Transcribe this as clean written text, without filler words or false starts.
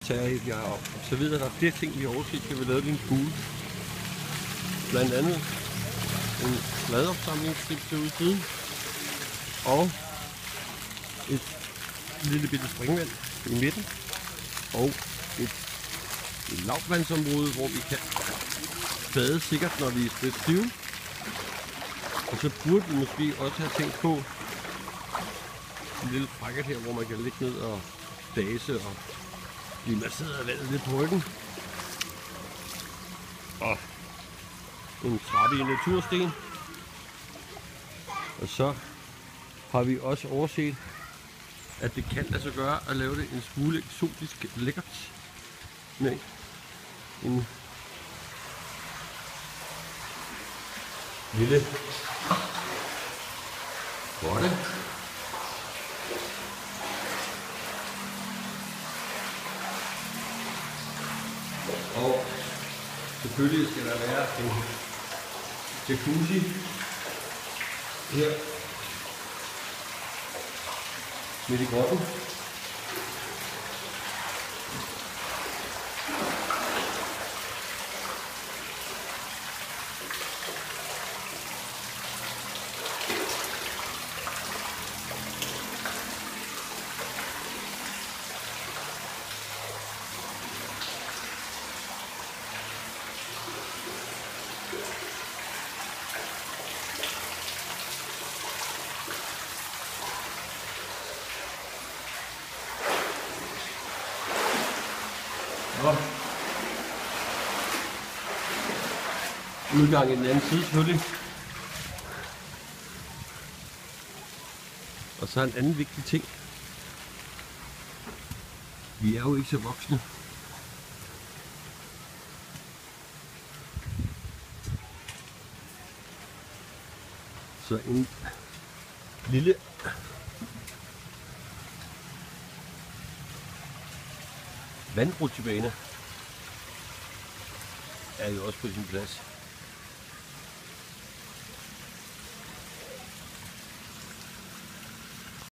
Jeg har observeret, at der er flere ting, vi har overset, kan vi lave din skole. Blandt andet en fladopsamlingsstrip til ude i siden, og et lille bitte springvand i midten, og et lavvandsområde, hvor vi kan bade sikkert, når vi er lidt stive. Og så burde vi måske også have tænkt på en lille brækket her, hvor man kan ligge ned og dase og blive masseret af vandet lidt på ryggen. Og en trappe i natursten. Og så har vi også overset, at det kan lade sig gøre at lave det en smule eksotisk lækkert med en lille grotte. Og selvfølgelig skal der være en jacuzzi her midt i grotten. Og udgang i den anden side selvfølgelig. Og så en anden vigtig ting. Vi er jo ikke så voksne. Så en lille vandrutsjebane er jo også på sin plads.